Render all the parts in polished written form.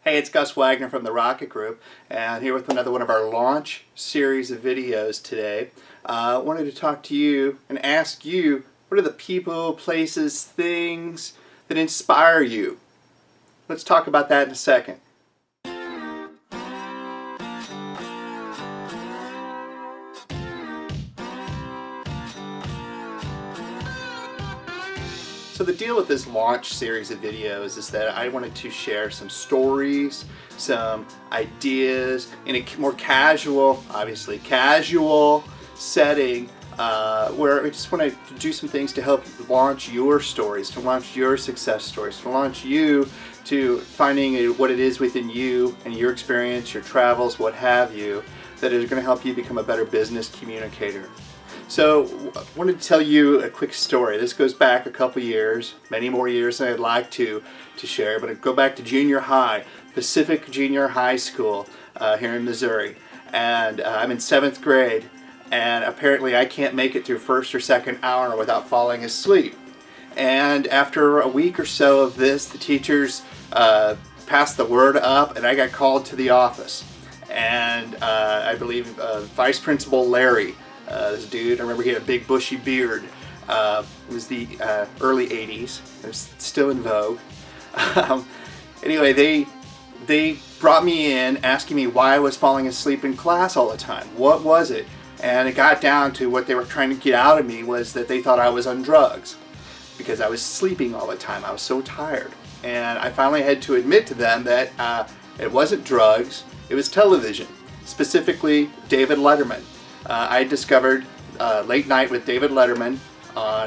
Hey, it's Gus Wagner from the Rocket Group, and here with another one of our launch series of videos today. I wanted to talk to you and ask you, what are the people, places, things that inspire you? Let's talk about that in a second. So the deal with this launch series of videos is that I wanted to share some stories, some ideas in a more casual, obviously casual setting where I just want to do some things to help launch your stories, to launch your success stories, to launch you to finding what it is within you and your experience, your travels, what have you, that is going to help you become a better business communicator. So I wanted to tell you a quick story. This goes back a couple years, many more years than I'd like to share, but I'd go back to junior high, Pacific Junior High School here in Missouri. And I'm in 7th grade, and apparently I can't make it through first or second hour without falling asleep. And after a week or so of this, the teachers passed the word up, and I got called to the office. And I believe Vice Principal Larry, this dude, I remember he had a big bushy beard. It was the early 80s. It was still in vogue. Anyway, they brought me in asking me why I was falling asleep in class all the time. What was it? And it got down to what they were trying to get out of me was that they thought I was on drugs because I was sleeping all the time. I was so tired. And I finally had to admit to them that it wasn't drugs, it was television, specifically David Letterman. I discovered Late Night with David Letterman.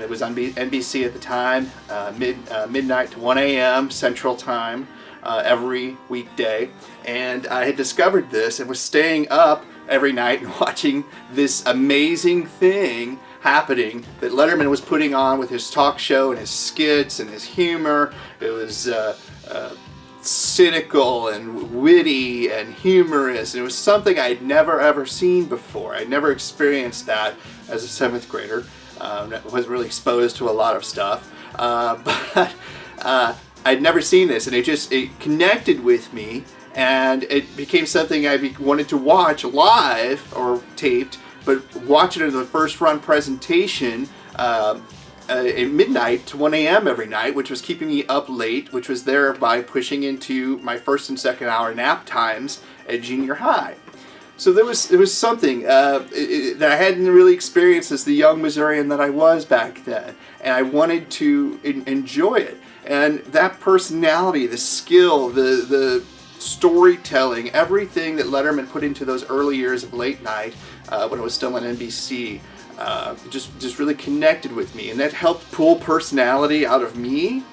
It was on NBC at the time, midnight to 1 a.m. Central Time every weekday. And I had discovered this and was staying up every night and watching this amazing thing happening that Letterman was putting on with his talk show and his skits and his humor. It was cynical and witty and humorous, and it was something I'd never ever seen before. I'd never experienced that as a 7th grader. I was really exposed to a lot of stuff, but I'd never seen this, and it connected with me, and it became something I wanted to watch live or taped, but watch it as a first run presentation at midnight to 1 a.m. every night, which was keeping me up late, which was thereby pushing into my first and second hour nap times at junior high. So there was something that I hadn't really experienced as the young Missourian that I was back then, and I wanted to enjoy it. And that personality, the skill, the storytelling, everything that Letterman put into those early years of late night when it was still on NBC, just really connected with me, and that helped pull personality out of me.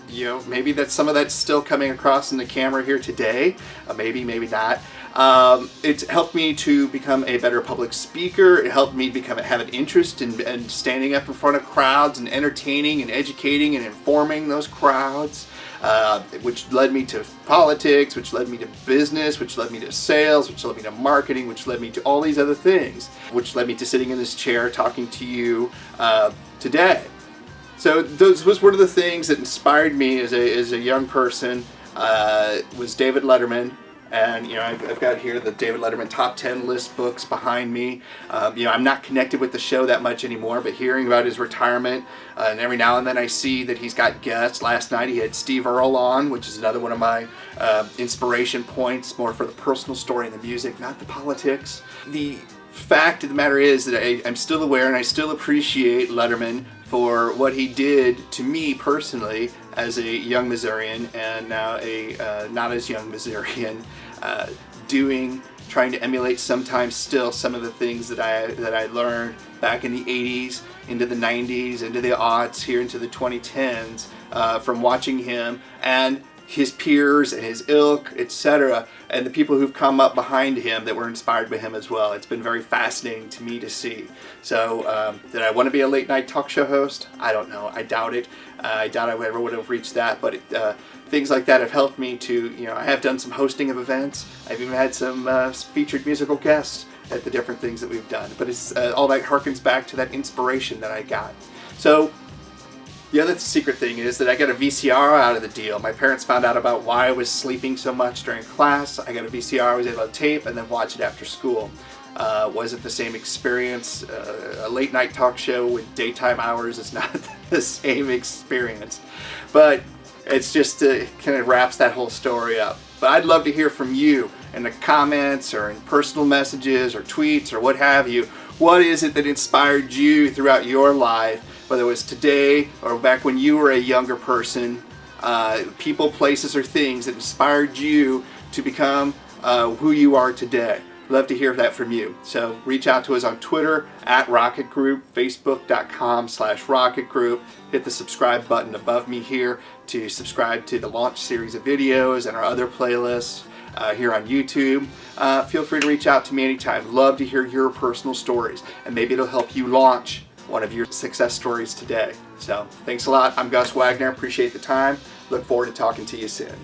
You know, maybe some of that's still coming across in the camera here today. Maybe not. It helped me to become a better public speaker. It helped me have an interest in standing up in front of crowds and entertaining and educating and informing those crowds. Which led me to politics, which led me to business, which led me to sales, which led me to marketing, which led me to all these other things, which led me to sitting in this chair talking to you today. So those was one of the things that inspired me as a young person was David Letterman. And you know, I've got here the David Letterman top 10 list books behind me. You know, I'm not connected with the show that much anymore, but hearing about his retirement, and every now and then I see that he's got guests. Last night he had Steve Earle on, which is another one of my inspiration points, more for the personal story and the music, not the politics. The fact of the matter is that I'm still aware and I still appreciate Letterman for what he did to me personally as a young Missourian, and now a not as young Missourian, trying to emulate sometimes still some of the things that I learned back in the 80s, into the 90s, into the aughts, here into the 2010s, from watching him and his peers and his ilk, etc., and the people who've come up behind him that were inspired by him as well. It's been very fascinating to me to see. So, did I want to be a late night talk show host? I don't know. I doubt it. I doubt I ever would have reached that, but things like that have helped me to, you know, I have done some hosting of events. I've even had some featured musical guests at the different things that we've done. But it's all that harkens back to that inspiration that I got. So The other secret thing is that I got a VCR out of the deal. My parents found out about why I was sleeping so much during class. I got a VCR I was able to tape and then watch it after school. Wasn't the same experience. A late night talk show with daytime hours is not the same experience. But it's just kind of wraps that whole story up. But I'd love to hear from you in the comments or in personal messages or tweets or what have you. What is it that inspired you throughout your life, whether it was today or back when you were a younger person? People, places, or things that inspired you to become who you are today. Love to hear that from you. So reach out to us on Twitter @Rocket Group, Facebook.com/Rocket Group. Hit the subscribe button above me here to subscribe to the launch series of videos and our other playlists here on YouTube. Feel free to reach out to me anytime. Love to hear your personal stories, and maybe it'll help you launch one of your success stories today. So thanks a lot. I'm Gus Wagner. Appreciate the time. Look forward to talking to you soon.